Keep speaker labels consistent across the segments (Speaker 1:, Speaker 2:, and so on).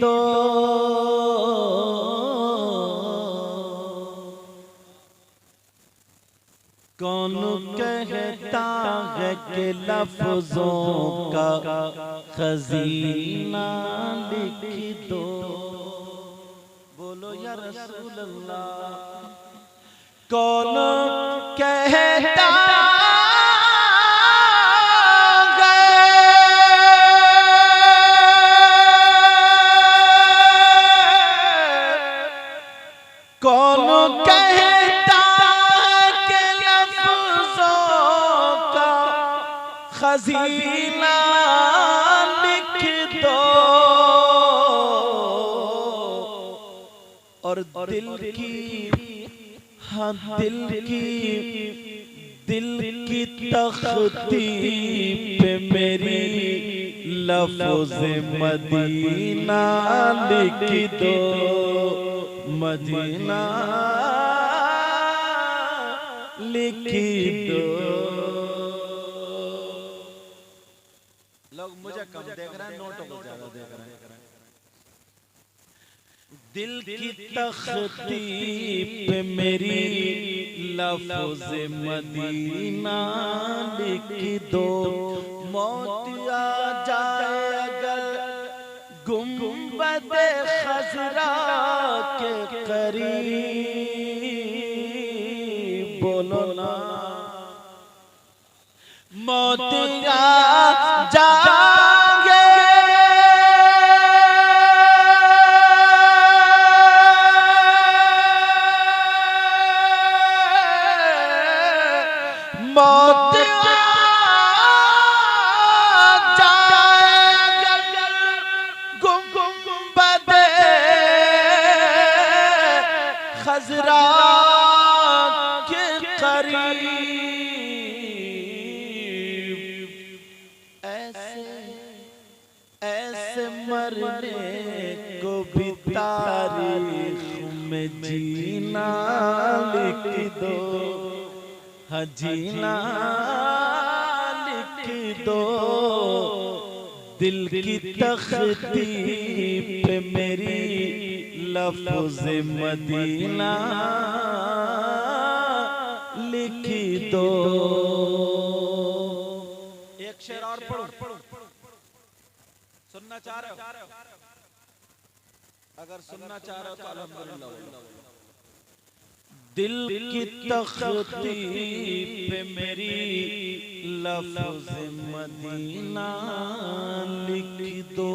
Speaker 1: दो कौन कहता है कि लफ्जों का खजीना लिख दो। बोलो या रसूल अल्लाह। कौन कहता कौन कहता कि लफ्जों का खजीना लिख दो और दिल की तख्ती पे मेरी लफ्ज़ मदीना लिख दो। मदीना लिख दो। लोग मुझे कम देख रहे हैं, नोटों को ज्यादा देख रहे हैं। दिल की तख्ती पे मेरी लफ्ज़ मदीना लिख दो। मौत आ जाए अगर गुंबद खजरा के करीब, बोलो ना। मौत आ जाएंगे मौत खजरा के करीब। ऐसे मरने को भी तारीख में जीना लिख दो। हाँ जीना लिख दो। दिल की तख्ती पे मेरी लफ्ज़ मदीना लिख दो। एक शेर और पढ़ो, सुनना चाह रहे हो? अगर सुनना चाह रहे हो तो अल्हम्दुलिल्लाह। दिल की तख्ती पे मेरी लफ्ज़ मदीना लिख दो।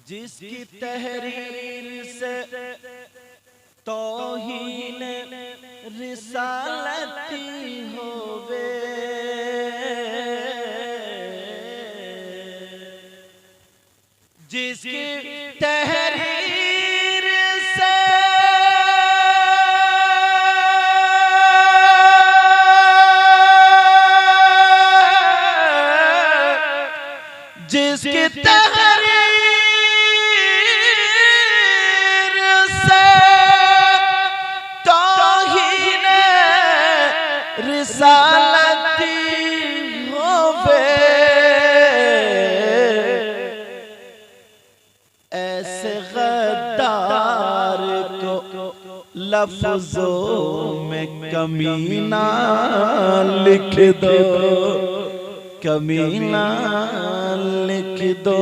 Speaker 1: जिसकी तहरीर से तौहीन रिसालती होवे, जिसकी तहरीर से जिसकी तहरीर रिसालती होवे, ऐसे गद्दार को लफ्जों में कमीना लिख दो। कमीना लिख दो।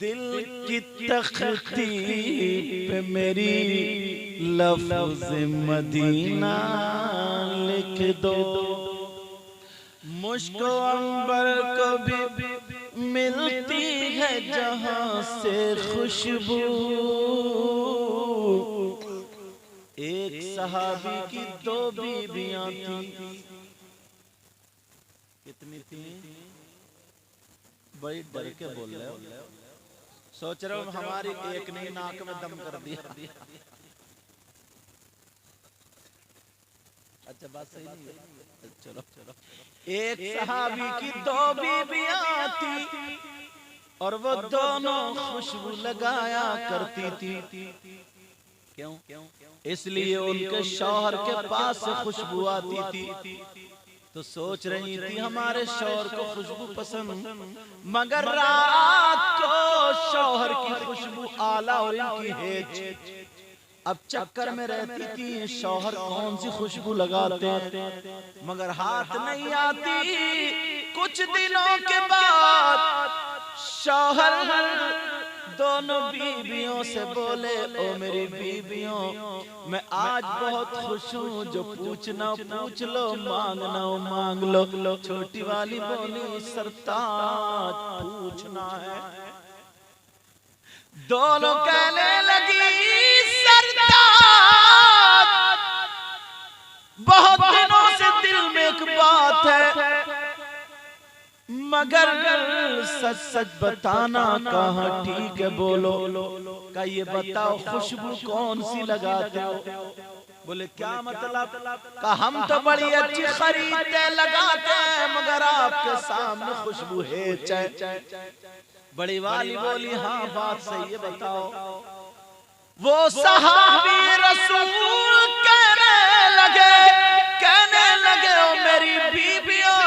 Speaker 1: दिल की तख्ती पे मेरी लफ्ज़ मदीना लिख दो। मुझको अंबर को भी मिलती है जहां से खुशबू। एक सहाबी की दो बीवियां थी। कितनी थी? बड़ी डर के बोल रहे हो। सोच रहे हो हमारी एक ने नाक में दम कर दिया। अच्छा बात सही नहीं है। चलो चलो। एक सहाबी की दो बीवियां थी और वो दोनों खुशबू लगाया करती थी। क्यों? इसलिए उनके शौहर के पास से खुशबू आती थी तो सोच रही थी हमारे शौहर को खुशबू पसंद, मगर रात को शौहर की खुशबू आला और इनकी हेज। अब चक्कर में रहती थी शौहर कौन सी खुशबू लगाते हैं, मगर हाथ नहीं आती। कुछ दिनों के बाद शौहर दोनों बीबियों से बोले, ओ मेरी बीबियों, मैं आज बहुत खुश हूँ, जो पूछना पूछ लो, मांगना हो मांग लो। छोटी वाली बोली, सरताज पूछना है। दोनों कहने लगी, सरताज बहुत दिनों से दिल में एक बात है, मगर सच सच बताना, कहाँ ठीक है बोलो। का ये बताओ खुशबू कौन सी लगाते हो? बोले क्या मतलब? का हम तो बड़ी अच्छी खरीदते लगाते हैं, मगर आपके सामने खुशबू है चाय। बड़ी वाली बोली, हाँ बात सही है, बताओ। वो सहाबी रसूल कहने लगे ओ मेरी बीबियों,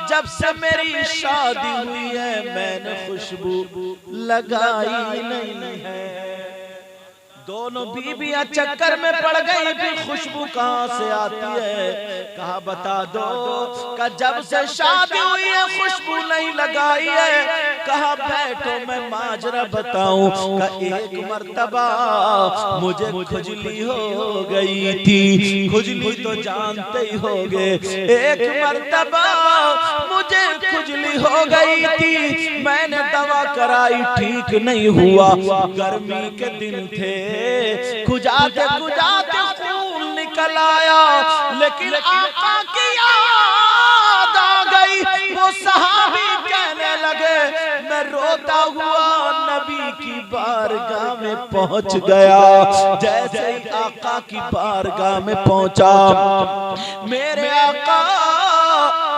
Speaker 1: जब से मेरी शादी हुई है मैंने खुशबू लगाई नहीं है। दोनों बीबियां चक्कर में पड़ गई, फिर खुशबू कहाँ से आती है? कहा बता दो। का जब से शादी हुई है खुशबू नहीं लगाई है। कहा बैठो मैं माजरा बताऊं। का एक मर्तबा मुझे खुजली हो गई थी, खुजली तो जानते ही होगे। एक मर्तबा मुझे खुजली हो गई थी, मैंने दवा कराई ठीक नहीं हुआ। गर्मी के दिन थे, खुजाते खुजाते खून निकल आया, लेकिन आका की याद आ गई। वो सहाबी कहने लगे, मैं रोता हुआ नबी की बारगाह में पहुंच गया। जैसे ही आका की बारगाह में पहुंचा, मेरे आका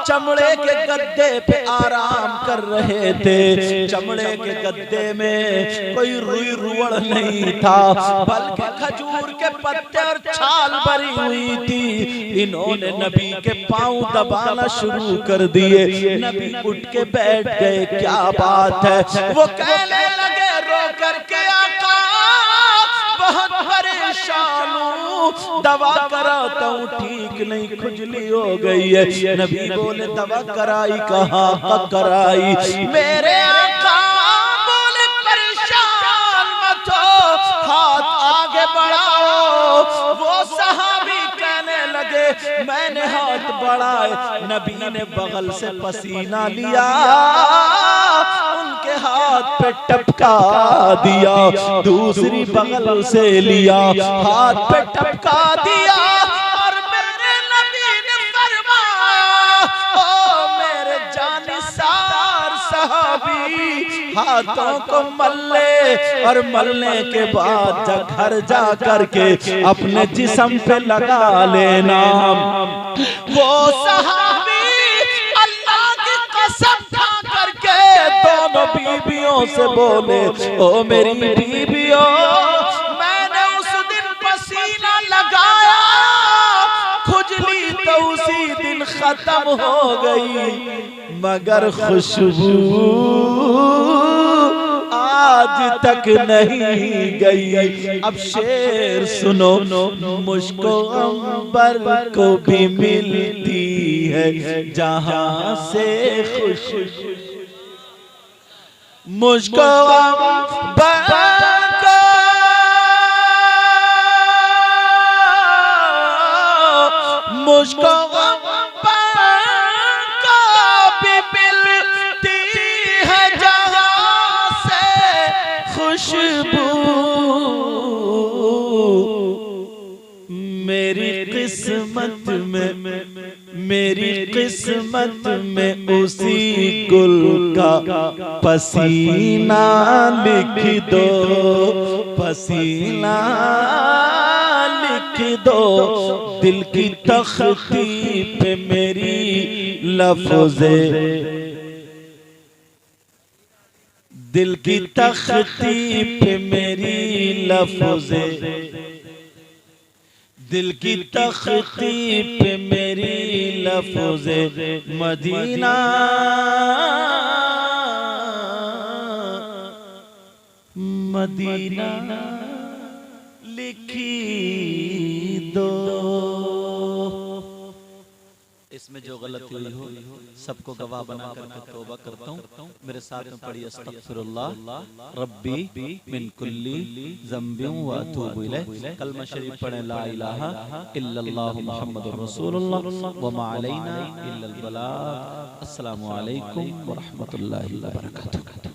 Speaker 1: चमड़े के गद्दे पे आराम कर रहे थे। चमड़े के गद्दे में कोई रुई रुवड़ नहीं था, बल्कि खजूर के पत्ते और छाल भरी हुई थी। इन्होंने नबी के पांव दबाना शुरू कर दिए। नबी उठ के बैठ गए। क्या बात है? वो कहने लगे रो करके, आका बहुत परेशान हूँ, दवा कराता हूँ ठीक नहीं, खुजली हो गई है। नबी बोले दवा कराई? कहाँ कराई? मेरे आका बोले परेशान मत हो, हाथ आगे बढ़ाओ। वो सहाबी कहने लगे, मैंने हाथ बढ़ाए, नबी ने बगल से पसीना लिया, उनके हाथ पे टपका दिया, दूसरी बगल से लिया, हाथ पे टपका दिया, और मेरे नबी ने फरमाया, ओ मेरे जानिसार सहाबी, हाथों को मल ले, और मलने के बाद घर जा करके अपने जिस्म पे लगा लेना। वो सहाबी अल्लाह की कसम खा करके दोनों बीबियों से बोले, ओ मेरी बीबियों, मैंने उस दिन पसीना लगाया, खुजली तो उसी दिन खत्म हो गई, मगर खुशबू आज तक नहीं गई। अब शेर सुनो, मुझको अंबर को भी मिलती है जहां से खुशबू, मुझको अंबर को मुझको खुशबू, मेरी किस्मत में उसी गुल का पसीना लिख दो, पसीना लिख दो, दिल की तख्ती पे मेरी लफ्ज़े, दिल की तख्ती पे मेरी लफ्ज़े दिल की तख्ती पे मेरी लफ्ज़े मदीना मदीना लिखी दो। इसमें जो गलती हुई हो सबको गवाह बना करके तौबा करता हूँ। मेरे साथ में पढ़ी अस्तगफिरुल्लाह रब्बी मिन कुल्ली ज़ंबिन व अतूबु इलैह। कलमा शरीफ पढ़े ला इलाहा इल्लल्लाहु मुहम्मदुर रसूलुल्लाह व मा अलैना इल्लल बलाग। अस्सलामु अलैकुम व रहमतुल्लाहि व बरकातुहू।